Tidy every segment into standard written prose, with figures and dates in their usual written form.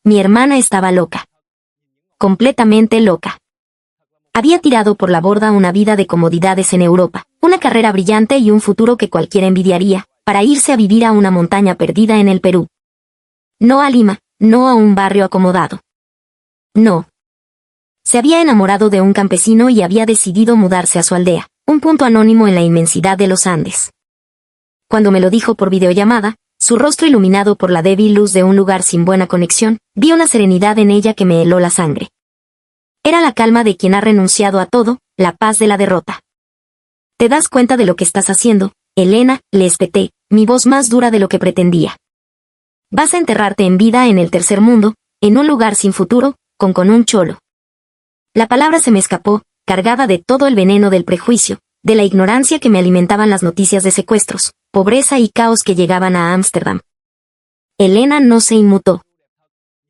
mi hermana estaba loca. Completamente loca. Había tirado por la borda una vida de comodidades en Europa, una carrera brillante y un futuro que cualquiera envidiaría, para irse a vivir a una montaña perdida en el Perú. No a Lima, no a un barrio acomodado. No. Se había enamorado de un campesino y había decidido mudarse a su aldea, un punto anónimo en la inmensidad de los Andes. Cuando me lo dijo por videollamada, su rostro iluminado por la débil luz de un lugar sin buena conexión, vi una serenidad en ella que me heló la sangre. Era la calma de quien ha renunciado a todo, la paz de la derrota. ¿Te das cuenta de lo que estás haciendo, Elena?, le espeté, mi voz más dura de lo que pretendía. Vas a enterrarte en vida en el tercer mundo, en un lugar sin futuro, con un cholo. La palabra se me escapó, cargada de todo el veneno del prejuicio, de la ignorancia que me alimentaban las noticias de secuestros, pobreza y caos que llegaban a Ámsterdam. Elena no se inmutó.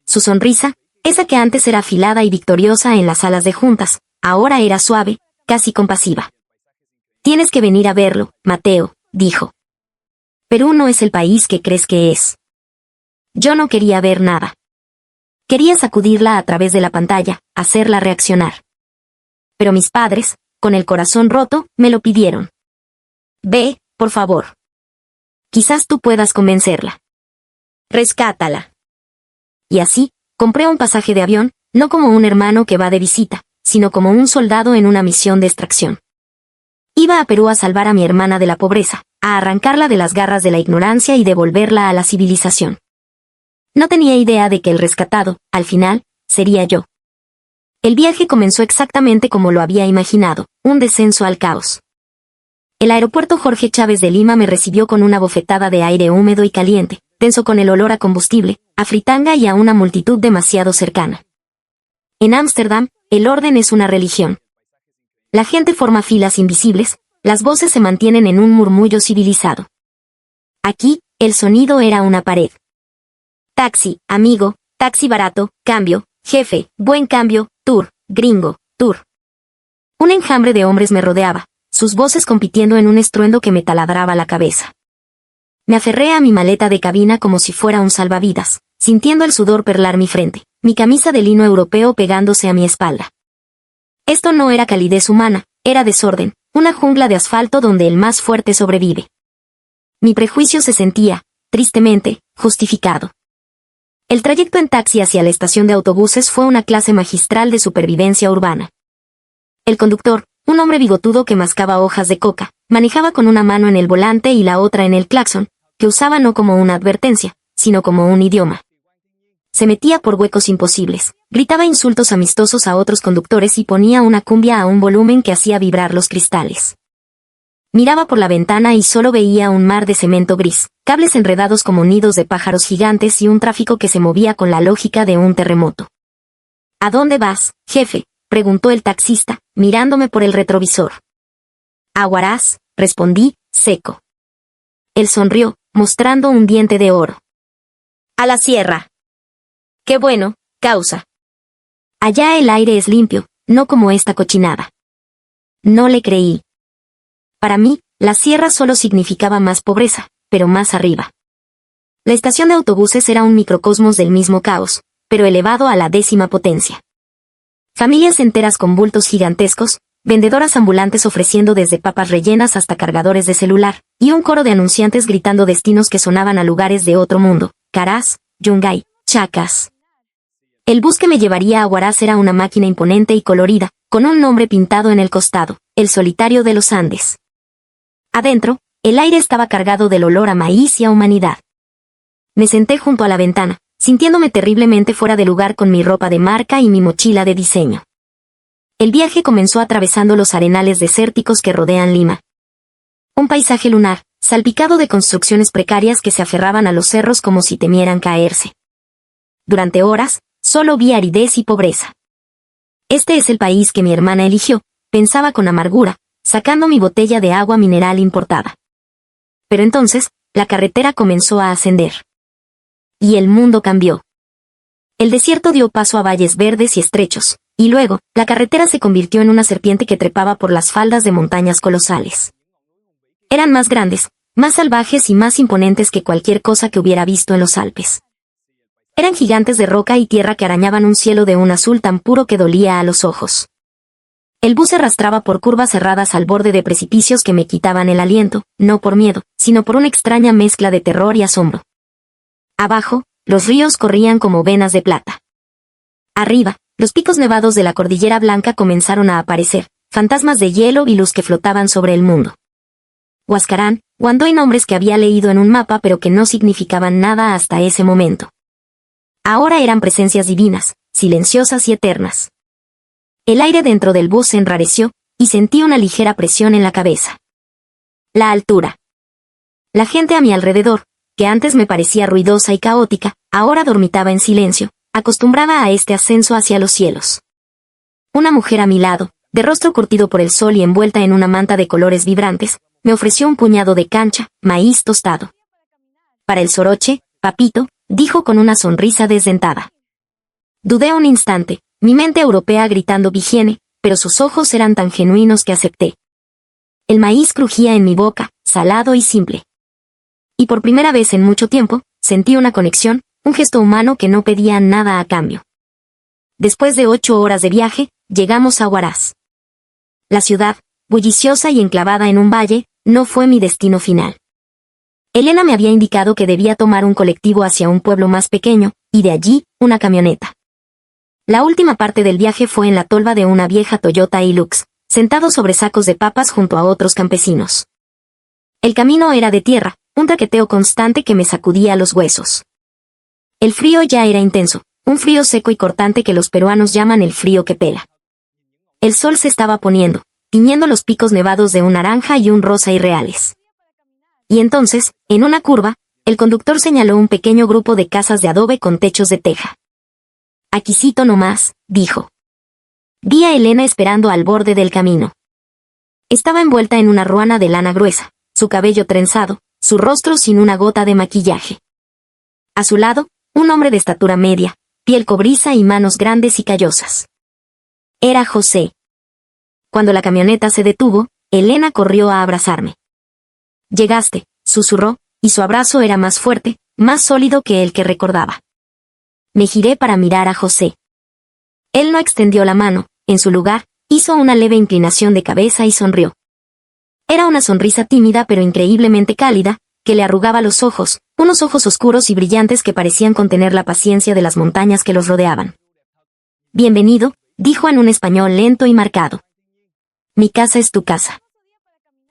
Su sonrisa, esa que antes era afilada y victoriosa en las salas de juntas, ahora era suave, casi compasiva. Tienes que venir a verlo, Mateo, dijo. Perú no es el país que crees que es. Yo no quería ver nada. Quería sacudirla a través de la pantalla, hacerla reaccionar. Pero mis padres, con el corazón roto, me lo pidieron. Ve, por favor. Quizás tú puedas convencerla. Rescátala. Y así, compré un pasaje de avión, no como un hermano que va de visita, sino como un soldado en una misión de extracción. Iba a Perú a salvar a mi hermana de la pobreza, a arrancarla de las garras de la ignorancia y devolverla a la civilización. No tenía idea de que el rescatado, al final, sería yo. El viaje comenzó exactamente como lo había imaginado, un descenso al caos. El aeropuerto Jorge Chávez de Lima me recibió con una bofetada de aire húmedo y caliente, denso con el olor a combustible, a fritanga y a una multitud demasiado cercana. En Ámsterdam, el orden es una religión. La gente forma filas invisibles, las voces se mantienen en un murmullo civilizado. Aquí, el sonido era una pared. Taxi, amigo, taxi barato, cambio, jefe, buen cambio, tour, gringo, tour. Un enjambre de hombres me rodeaba, sus voces compitiendo en un estruendo que me taladraba la cabeza. Me aferré a mi maleta de cabina como si fuera un salvavidas, sintiendo el sudor perlar mi frente, mi camisa de lino europeo pegándose a mi espalda. Esto no era calidez humana, era desorden, una jungla de asfalto donde el más fuerte sobrevive. Mi prejuicio se sentía, tristemente, justificado. El trayecto en taxi hacia la estación de autobuses fue una clase magistral de supervivencia urbana. El conductor, un hombre bigotudo que mascaba hojas de coca, manejaba con una mano en el volante y la otra en el claxon, que usaba no como una advertencia, sino como un idioma. Se metía por huecos imposibles, gritaba insultos amistosos a otros conductores y ponía una cumbia a un volumen que hacía vibrar los cristales. Miraba por la ventana y solo veía un mar de cemento gris, cables enredados como nidos de pájaros gigantes y un tráfico que se movía con la lógica de un terremoto. ¿A dónde vas, jefe?, preguntó el taxista, mirándome por el retrovisor. A Huaraz, respondí, seco. Él sonrió, mostrando un diente de oro. A la sierra. Qué bueno, causa. Allá el aire es limpio, no como esta cochinada. No le creí. Para mí, la sierra solo significaba más pobreza, pero más arriba. La estación de autobuses era un microcosmos del mismo caos, pero elevado a la 10ª potencia. Familias enteras con bultos gigantescos, vendedoras ambulantes ofreciendo desde papas rellenas hasta cargadores de celular, y un coro de anunciantes gritando destinos que sonaban a lugares de otro mundo, Caraz, Yungay, Chacas. El bus que me llevaría a Huaraz era una máquina imponente y colorida, con un nombre pintado en el costado, el solitario de los Andes. Adentro, el aire estaba cargado del olor a maíz y a humanidad. Me senté junto a la ventana, sintiéndome terriblemente fuera de lugar con mi ropa de marca y mi mochila de diseño. El viaje comenzó atravesando los arenales desérticos que rodean Lima. Un paisaje lunar, salpicado de construcciones precarias que se aferraban a los cerros como si temieran caerse. Durante horas, solo vi aridez y pobreza. Este es el país que mi hermana eligió, pensaba con amargura, sacando mi botella de agua mineral importada. Pero entonces, la carretera comenzó a ascender. Y el mundo cambió. El desierto dio paso a valles verdes y estrechos, y luego, la carretera se convirtió en una serpiente que trepaba por las faldas de montañas colosales. Eran más grandes, más salvajes y más imponentes que cualquier cosa que hubiera visto en los Alpes. Eran gigantes de roca y tierra que arañaban un cielo de un azul tan puro que dolía a los ojos. El bus se arrastraba por curvas cerradas al borde de precipicios que me quitaban el aliento, no por miedo, sino por una extraña mezcla de terror y asombro. Abajo, los ríos corrían como venas de plata. Arriba, los picos nevados de la Cordillera Blanca comenzaron a aparecer, fantasmas de hielo y luz que flotaban sobre el mundo. Huascarán, Guandó y nombres que había leído en un mapa pero que no significaban nada hasta ese momento. Ahora eran presencias divinas, silenciosas y eternas. El aire dentro del bus se enrareció, y sentí una ligera presión en la cabeza. La altura. La gente a mi alrededor, que antes me parecía ruidosa y caótica, ahora dormitaba en silencio, acostumbrada a este ascenso hacia los cielos. Una mujer a mi lado, de rostro curtido por el sol y envuelta en una manta de colores vibrantes, me ofreció un puñado de cancha, maíz tostado. Para el soroche, papito, dijo con una sonrisa desdentada. Dudé un instante, mi mente europea gritando vigiene, pero sus ojos eran tan genuinos que acepté. El maíz crujía en mi boca, salado y simple. Y por primera vez en mucho tiempo, sentí una conexión, un gesto humano que no pedía nada a cambio. Después de 8 horas de viaje, llegamos a Huaraz. La ciudad, bulliciosa y enclavada en un valle, no fue mi destino final. Elena me había indicado que debía tomar un colectivo hacia un pueblo más pequeño, y de allí, una camioneta. La última parte del viaje fue en la tolva de una vieja Toyota Hilux, sentado sobre sacos de papas junto a otros campesinos. El camino era de tierra, un traqueteo constante que me sacudía los huesos. El frío ya era intenso, un frío seco y cortante que los peruanos llaman el frío que pela. El sol se estaba poniendo, tiñendo los picos nevados de un naranja y un rosa irreales. Y entonces, en una curva, el conductor señaló un pequeño grupo de casas de adobe con techos de teja. Aquícito nomás, dijo. Vi a Elena esperando al borde del camino. Estaba envuelta en una ruana de lana gruesa, su cabello trenzado, su rostro sin una gota de maquillaje. A su lado, un hombre de estatura media, piel cobriza y manos grandes y callosas. Era José. Cuando la camioneta se detuvo, Elena corrió a abrazarme. Llegaste, susurró, y su abrazo era más fuerte, más sólido que el que recordaba. Me giré para mirar a José. Él no extendió la mano, en su lugar, hizo una leve inclinación de cabeza y sonrió. Era una sonrisa tímida pero increíblemente cálida, que le arrugaba los ojos, unos ojos oscuros y brillantes que parecían contener la paciencia de las montañas que los rodeaban. Bienvenido, dijo en un español lento y marcado. Mi casa es tu casa.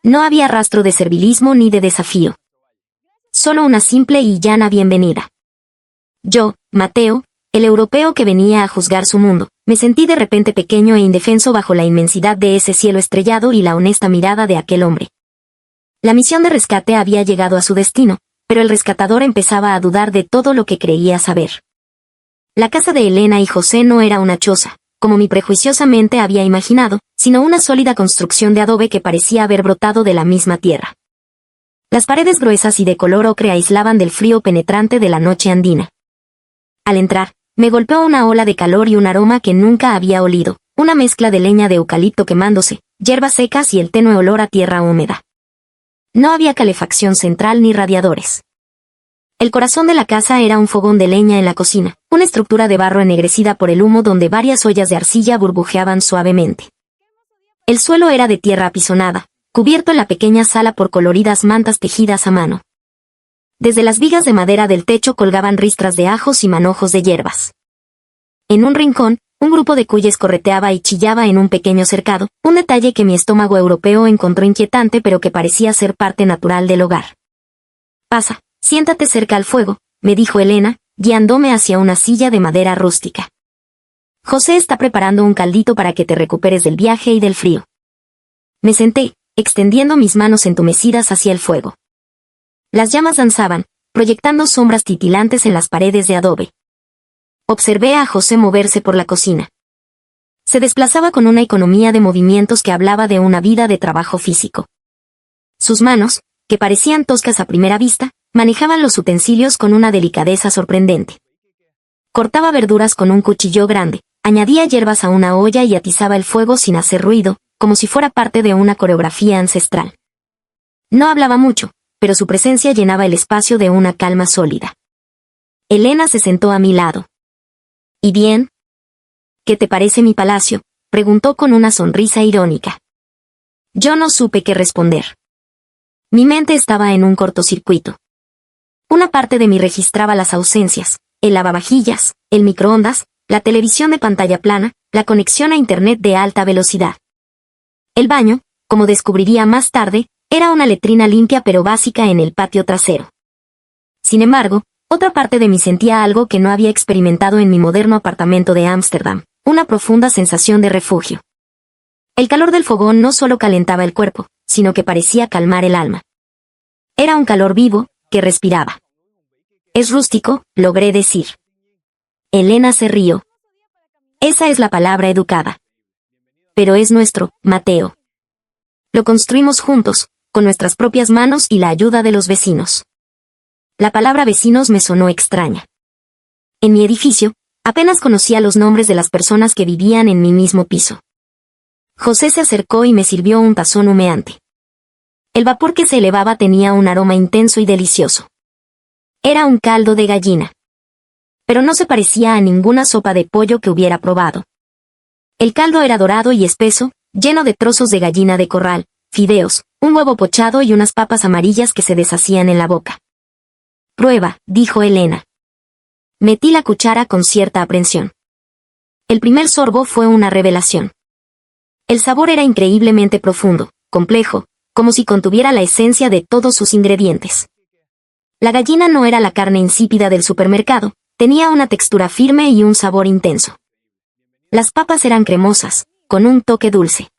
No había rastro de servilismo ni de desafío. Solo una simple y llana bienvenida. Yo, Mateo, el europeo que venía a juzgar su mundo, me sentí de repente pequeño e indefenso bajo la inmensidad de ese cielo estrellado y la honesta mirada de aquel hombre. La misión de rescate había llegado a su destino, pero el rescatador empezaba a dudar de todo lo que creía saber. La casa de Elena y José no era una choza, como mi prejuiciosamente había imaginado, sino una sólida construcción de adobe que parecía haber brotado de la misma tierra. Las paredes gruesas y de color ocre aislaban del frío penetrante de la noche andina. Al entrar, me golpeó una ola de calor y un aroma que nunca había olido, una mezcla de leña de eucalipto quemándose, hierbas secas y el tenue olor a tierra húmeda. No había calefacción central ni radiadores. El corazón de la casa era un fogón de leña en la cocina, una estructura de barro ennegrecida por el humo donde varias ollas de arcilla burbujeaban suavemente. El suelo era de tierra apisonada, cubierto en la pequeña sala por coloridas mantas tejidas a mano. Desde las vigas de madera del techo colgaban ristras de ajos y manojos de hierbas. En un rincón, un grupo de cuyes correteaba y chillaba en un pequeño cercado, un detalle que mi estómago europeo encontró inquietante pero que parecía ser parte natural del hogar. Pasa, siéntate cerca al fuego, me dijo Elena, guiándome hacia una silla de madera rústica. José está preparando un caldito para que te recuperes del viaje y del frío. Me senté, extendiendo mis manos entumecidas hacia el fuego. Las llamas danzaban, proyectando sombras titilantes en las paredes de adobe. Observé a José moverse por la cocina. Se desplazaba con una economía de movimientos que hablaba de una vida de trabajo físico. Sus manos, que parecían toscas a primera vista, manejaban los utensilios con una delicadeza sorprendente. Cortaba verduras con un cuchillo grande, añadía hierbas a una olla y atizaba el fuego sin hacer ruido, como si fuera parte de una coreografía ancestral. No hablaba mucho, pero su presencia llenaba el espacio de una calma sólida. Elena se sentó a mi lado. ¿Y bien? ¿Qué te parece mi palacio?, preguntó con una sonrisa irónica. Yo no supe qué responder. Mi mente estaba en un cortocircuito. Una parte de mí registraba las ausencias: el lavavajillas, el microondas, la televisión de pantalla plana, la conexión a internet de alta velocidad. El baño, como descubriría más tarde, era una letrina limpia pero básica en el patio trasero. Sin embargo, otra parte de mí sentía algo que no había experimentado en mi moderno apartamento de Ámsterdam: una profunda sensación de refugio. El calor del fogón no solo calentaba el cuerpo, sino que parecía calmar el alma. Era un calor vivo, que respiraba. Es rústico, logré decir. Elena se rió. Esa es la palabra educada. Pero es nuestro, Mateo. Lo construimos juntos, con nuestras propias manos y la ayuda de los vecinos. La palabra vecinos me sonó extraña. En mi edificio, apenas conocía los nombres de las personas que vivían en mi mismo piso. José se acercó y me sirvió un tazón humeante. El vapor que se elevaba tenía un aroma intenso y delicioso. Era un caldo de gallina. Pero no se parecía a ninguna sopa de pollo que hubiera probado. El caldo era dorado y espeso, lleno de trozos de gallina de corral, fideos, un huevo pochado y unas papas amarillas que se deshacían en la boca. Prueba, dijo Elena. Metí la cuchara con cierta aprensión. El primer sorbo fue una revelación. El sabor era increíblemente profundo, complejo, como si contuviera la esencia de todos sus ingredientes. La gallina no era la carne insípida del supermercado, tenía una textura firme y un sabor intenso. Las papas eran cremosas, con un toque dulce.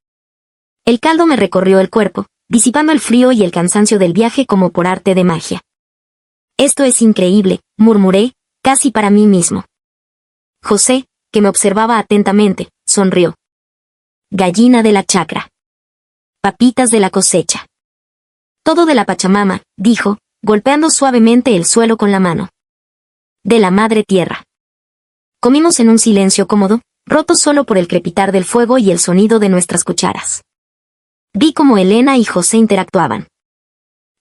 El caldo me recorrió el cuerpo, disipando el frío y el cansancio del viaje como por arte de magia. Esto es increíble, murmuré, casi para mí mismo. José, que me observaba atentamente, sonrió. Gallina de la chacra. Papitas de la cosecha. Todo de la Pachamama, dijo, golpeando suavemente el suelo con la mano. De la madre tierra. Comimos en un silencio cómodo, roto solo por el crepitar del fuego y el sonido de nuestras cucharas. Vi cómo Elena y José interactuaban.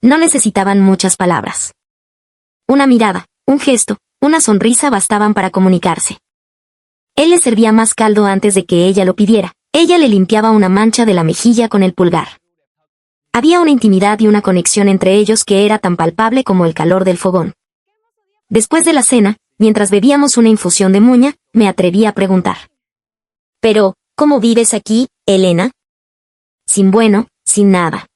No necesitaban muchas palabras. Una mirada, un gesto, una sonrisa bastaban para comunicarse. Él le servía más caldo antes de que ella lo pidiera. Ella le limpiaba una mancha de la mejilla con el pulgar. Había una intimidad y una conexión entre ellos que era tan palpable como el calor del fogón. Después de la cena, mientras bebíamos una infusión de muña, me atreví a preguntar. «Pero, ¿cómo vives aquí, Elena?» «Sin bueno, sin nada».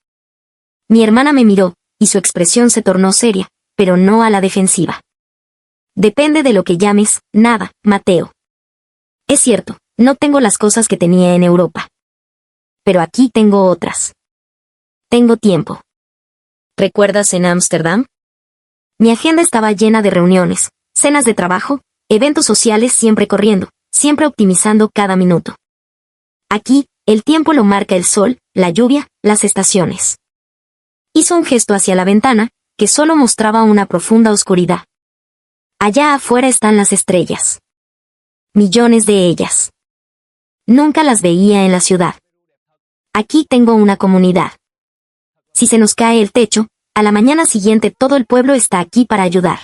Mi hermana me miró, y su expresión se tornó seria, pero no a la defensiva. «Depende de lo que llames nada, Mateo. Es cierto, no tengo las cosas que tenía en Europa. Pero aquí tengo otras. Tengo tiempo. ¿Recuerdas en Ámsterdam? Mi agenda estaba llena de reuniones, cenas de trabajo, eventos sociales, siempre corriendo, siempre optimizando cada minuto. Aquí, el tiempo lo marca el sol, la lluvia, las estaciones. Hizo un gesto hacia la ventana, que solo mostraba una profunda oscuridad. Allá afuera están las estrellas. Millones de ellas. Nunca las veía en la ciudad. Aquí tengo una comunidad. Si se nos cae el techo, a la mañana siguiente todo el pueblo está aquí para ayudar.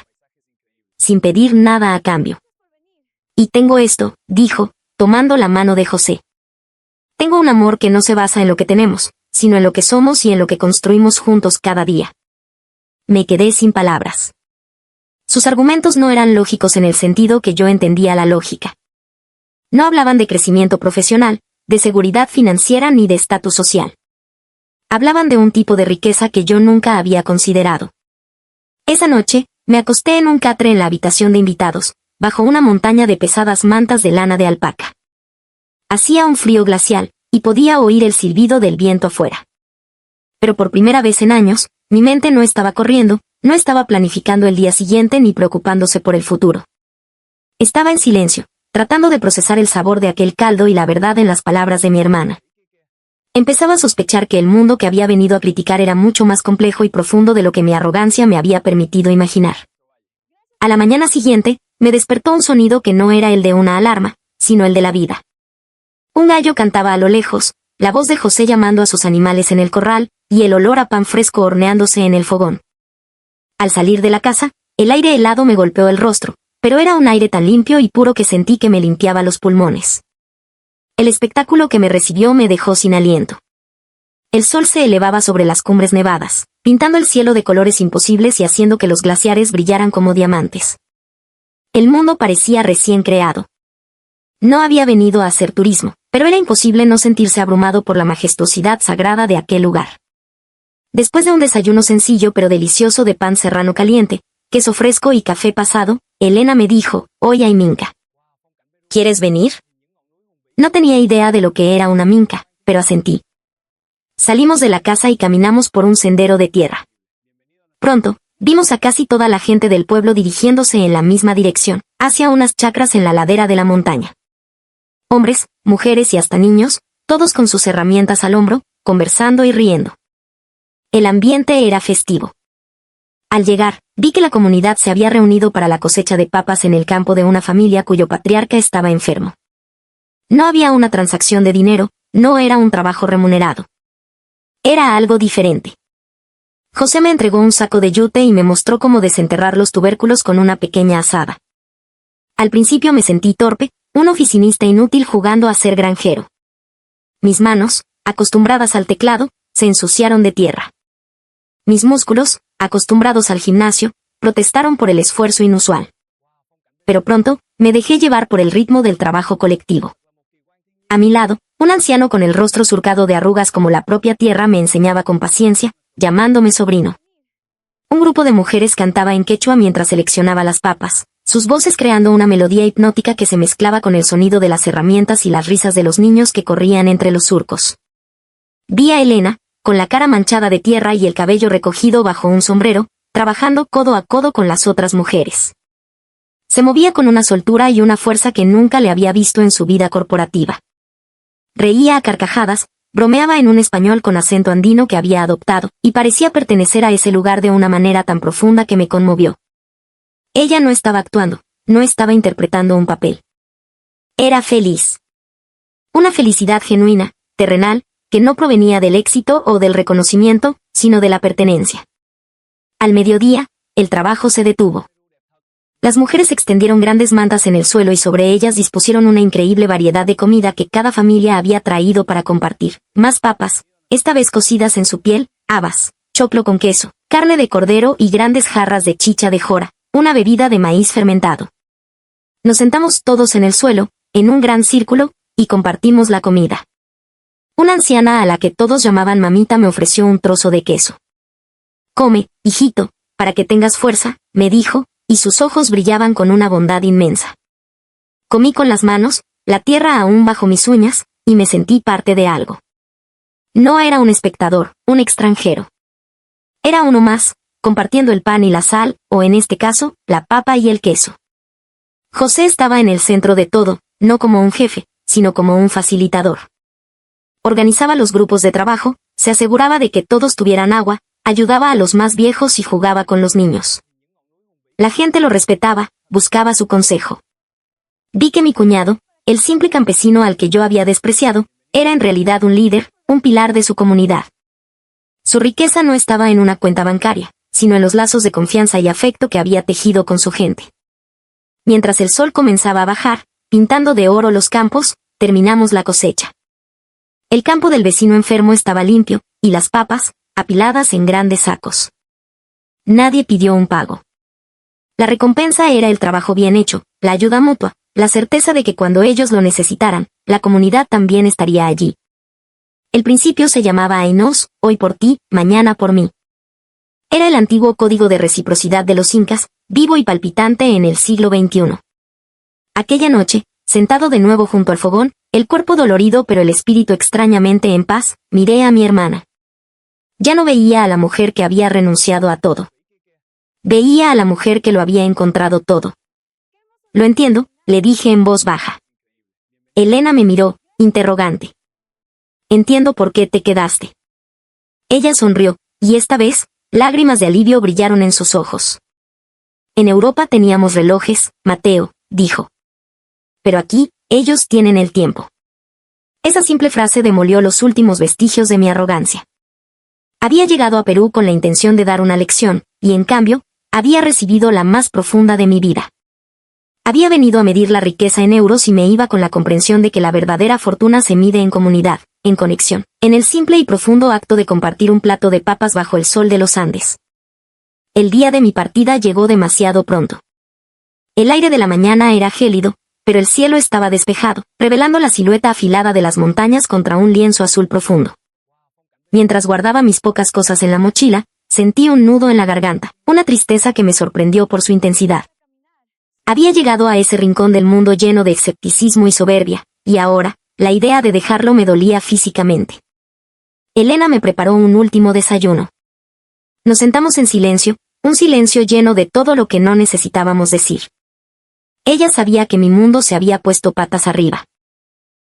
Sin pedir nada a cambio. Y tengo esto, dijo, tomando la mano de José. Tengo un amor que no se basa en lo que tenemos, sino en lo que somos y en lo que construimos juntos cada día. Me quedé sin palabras. Sus argumentos no eran lógicos en el sentido que yo entendía la lógica. No hablaban de crecimiento profesional, de seguridad financiera ni de estatus social. Hablaban de un tipo de riqueza que yo nunca había considerado. Esa noche, me acosté en un catre en la habitación de invitados, bajo una montaña de pesadas mantas de lana de alpaca. Hacía un frío glacial, y podía oír el silbido del viento afuera. Pero por primera vez en años, mi mente no estaba corriendo, no estaba planificando el día siguiente ni preocupándose por el futuro. Estaba en silencio, tratando de procesar el sabor de aquel caldo y la verdad en las palabras de mi hermana. Empezaba a sospechar que el mundo que había venido a criticar era mucho más complejo y profundo de lo que mi arrogancia me había permitido imaginar. A la mañana siguiente, me despertó un sonido que no era el de una alarma, sino el de la vida. Un gallo cantaba a lo lejos, la voz de José llamando a sus animales en el corral, y el olor a pan fresco horneándose en el fogón. Al salir de la casa, el aire helado me golpeó el rostro, pero era un aire tan limpio y puro que sentí que me limpiaba los pulmones. El espectáculo que me recibió me dejó sin aliento. El sol se elevaba sobre las cumbres nevadas, pintando el cielo de colores imposibles y haciendo que los glaciares brillaran como diamantes. El mundo parecía recién creado. No había venido a hacer turismo, pero era imposible no sentirse abrumado por la majestuosidad sagrada de aquel lugar. Después de un desayuno sencillo pero delicioso de pan serrano caliente, queso fresco y café pasado, Elena me dijo, «Hoy hay minca. ¿Quieres venir?» No tenía idea de lo que era una minca, pero asentí. Salimos de la casa y caminamos por un sendero de tierra. Pronto, vimos a casi toda la gente del pueblo dirigiéndose en la misma dirección, hacia unas chacras en la ladera de la montaña. Hombres, mujeres y hasta niños, todos con sus herramientas al hombro, conversando y riendo. El ambiente era festivo. Al llegar, vi que la comunidad se había reunido para la cosecha de papas en el campo de una familia cuyo patriarca estaba enfermo. No había una transacción de dinero, no era un trabajo remunerado. Era algo diferente. José me entregó un saco de yute y me mostró cómo desenterrar los tubérculos con una pequeña azada. Al principio me sentí torpe, un oficinista inútil jugando a ser granjero. Mis manos, acostumbradas al teclado, se ensuciaron de tierra. Mis músculos, acostumbrados al gimnasio, protestaron por el esfuerzo inusual. Pero pronto, me dejé llevar por el ritmo del trabajo colectivo. A mi lado, un anciano con el rostro surcado de arrugas como la propia tierra me enseñaba con paciencia, llamándome sobrino. Un grupo de mujeres cantaba en quechua mientras seleccionaba las papas, sus voces creando una melodía hipnótica que se mezclaba con el sonido de las herramientas y las risas de los niños que corrían entre los surcos. Vi a Elena, con la cara manchada de tierra y el cabello recogido bajo un sombrero, trabajando codo a codo con las otras mujeres. Se movía con una soltura y una fuerza que nunca le había visto en su vida corporativa. Reía a carcajadas, bromeaba en un español con acento andino que había adoptado, y parecía pertenecer a ese lugar de una manera tan profunda que me conmovió. Ella no estaba actuando, no estaba interpretando un papel. Era feliz. Una felicidad genuina, terrenal, que no provenía del éxito o del reconocimiento, sino de la pertenencia. Al mediodía, el trabajo se detuvo. Las mujeres extendieron grandes mantas en el suelo y sobre ellas dispusieron una increíble variedad de comida que cada familia había traído para compartir. Más papas, esta vez cocidas en su piel, habas, choclo con queso, carne de cordero y grandes jarras de chicha de jora, una bebida de maíz fermentado. Nos sentamos todos en el suelo, en un gran círculo, y compartimos la comida. Una anciana a la que todos llamaban mamita me ofreció un trozo de queso. «Come, hijito, para que tengas fuerza», me dijo, y sus ojos brillaban con una bondad inmensa. Comí con las manos, la tierra aún bajo mis uñas, y me sentí parte de algo. No era un espectador, un extranjero. Era uno más, compartiendo el pan y la sal, o en este caso, la papa y el queso. José estaba en el centro de todo, no como un jefe, sino como un facilitador. Organizaba los grupos de trabajo, se aseguraba de que todos tuvieran agua, ayudaba a los más viejos y jugaba con los niños. La gente lo respetaba, buscaba su consejo. Vi que mi cuñado, el simple campesino al que yo había despreciado, era en realidad un líder, un pilar de su comunidad. Su riqueza no estaba en una cuenta bancaria, sino en los lazos de confianza y afecto que había tejido con su gente. Mientras el sol comenzaba a bajar, pintando de oro los campos, terminamos la cosecha. El campo del vecino enfermo estaba limpio, y las papas, apiladas en grandes sacos. Nadie pidió un pago. La recompensa era el trabajo bien hecho, la ayuda mutua, la certeza de que cuando ellos lo necesitaran, la comunidad también estaría allí. El principio se llamaba Ainos, hoy por ti, mañana por mí. Era el antiguo código de reciprocidad de los incas, vivo y palpitante en el siglo XXI. Aquella noche, sentado de nuevo junto al fogón, el cuerpo dolorido pero el espíritu extrañamente en paz, miré a mi hermana. Ya no veía a la mujer que había renunciado a todo. Veía a la mujer que lo había encontrado todo. «Lo entiendo», le dije en voz baja. Elena me miró, interrogante. «Entiendo por qué te quedaste». Ella sonrió, y esta vez, lágrimas de alivio brillaron en sus ojos. «En Europa teníamos relojes, Mateo», dijo. «Pero aquí, ellos tienen el tiempo». Esa simple frase demolió los últimos vestigios de mi arrogancia. Había llegado a Perú con la intención de dar una lección, y en cambio, había recibido la más profunda de mi vida. Había venido a medir la riqueza en euros y me iba con la comprensión de que la verdadera fortuna se mide en comunidad, en conexión, en el simple y profundo acto de compartir un plato de papas bajo el sol de los Andes. El día de mi partida llegó demasiado pronto. El aire de la mañana era gélido, pero el cielo estaba despejado, revelando la silueta afilada de las montañas contra un lienzo azul profundo. Mientras guardaba mis pocas cosas en la mochila, sentí un nudo en la garganta, una tristeza que me sorprendió por su intensidad. Había llegado a ese rincón del mundo lleno de escepticismo y soberbia, y ahora, la idea de dejarlo me dolía físicamente. Elena me preparó un último desayuno. Nos sentamos en silencio, un silencio lleno de todo lo que no necesitábamos decir. Ella sabía que mi mundo se había puesto patas arriba.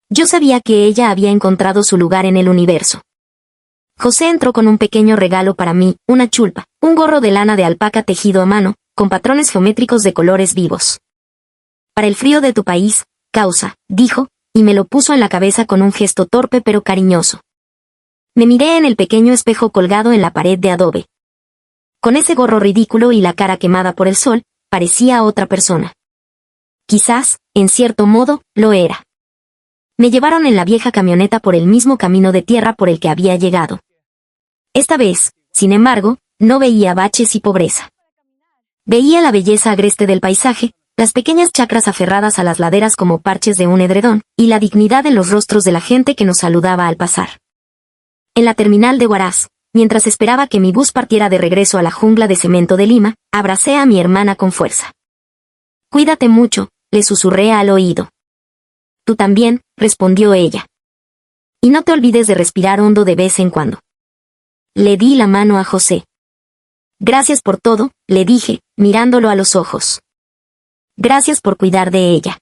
Yo sabía que ella había encontrado su lugar en el universo. José entró con un pequeño regalo para mí, una chulpa, un gorro de lana de alpaca tejido a mano, con patrones geométricos de colores vivos. Para el frío de tu país, causa, dijo, y me lo puso en la cabeza con un gesto torpe pero cariñoso. Me miré en el pequeño espejo colgado en la pared de adobe. Con ese gorro ridículo y la cara quemada por el sol, parecía otra persona. Quizás, en cierto modo, lo era. Me llevaron en la vieja camioneta por el mismo camino de tierra por el que había llegado. Esta vez, sin embargo, no veía baches y pobreza. Veía la belleza agreste del paisaje, las pequeñas chacras aferradas a las laderas como parches de un edredón, y la dignidad en los rostros de la gente que nos saludaba al pasar. En la terminal de Huaraz, mientras esperaba que mi bus partiera de regreso a la jungla de cemento de Lima, abracé a mi hermana con fuerza. Cuídate mucho, le susurré al oído. Tú también, respondió ella. Y no te olvides de respirar hondo de vez en cuando. Le di la mano a José. Gracias por todo, le dije, mirándolo a los ojos. Gracias por cuidar de ella.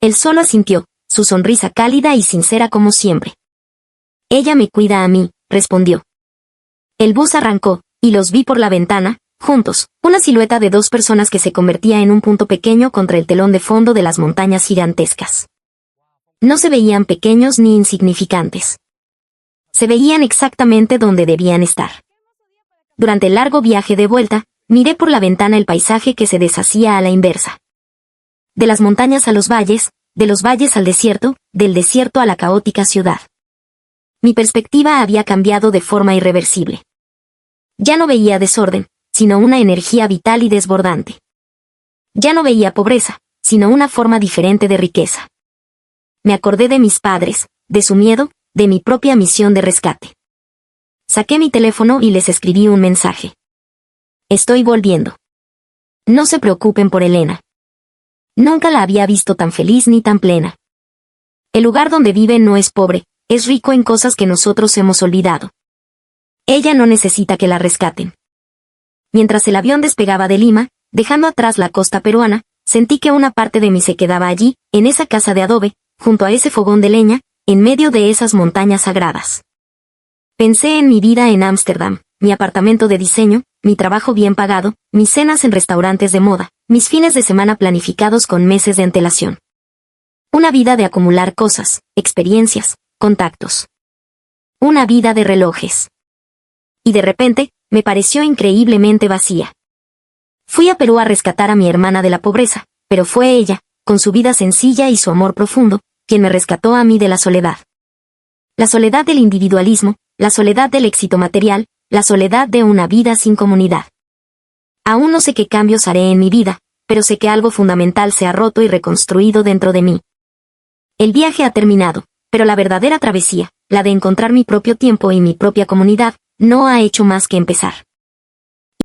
Él solo asintió, su sonrisa cálida y sincera como siempre. Ella me cuida a mí, respondió. El bus arrancó, y los vi por la ventana, juntos, una silueta de dos personas que se convertía en un punto pequeño contra el telón de fondo de las montañas gigantescas. No se veían pequeños ni insignificantes. Se veían exactamente donde debían estar. Durante el largo viaje de vuelta, miré por la ventana el paisaje que se deshacía a la inversa. De las montañas a los valles, de los valles al desierto, del desierto a la caótica ciudad. Mi perspectiva había cambiado de forma irreversible. Ya no veía desorden, sino una energía vital y desbordante. Ya no veía pobreza, sino una forma diferente de riqueza. Me acordé de mis padres, de su miedo, de mi propia misión de rescate. Saqué mi teléfono y les escribí un mensaje. Estoy volviendo. No se preocupen por Elena. Nunca la había visto tan feliz ni tan plena. El lugar donde vive no es pobre, es rico en cosas que nosotros hemos olvidado. Ella no necesita que la rescaten. Mientras el avión despegaba de Lima, dejando atrás la costa peruana, sentí que una parte de mí se quedaba allí, en esa casa de adobe, junto a ese fogón de leña, en medio de esas montañas sagradas. Pensé en mi vida en Ámsterdam, mi apartamento de diseño, mi trabajo bien pagado, mis cenas en restaurantes de moda, mis fines de semana planificados con meses de antelación. Una vida de acumular cosas, experiencias, contactos. Una vida de relojes. Y de repente, me pareció increíblemente vacía. Fui a Perú a rescatar a mi hermana de la pobreza, pero fue ella, con su vida sencilla y su amor profundo, quien me rescató a mí de la soledad. La soledad del individualismo, la soledad del éxito material, la soledad de una vida sin comunidad. Aún no sé qué cambios haré en mi vida, pero sé que algo fundamental se ha roto y reconstruido dentro de mí. El viaje ha terminado, pero la verdadera travesía, la de encontrar mi propio tiempo y mi propia comunidad, no ha hecho más que empezar.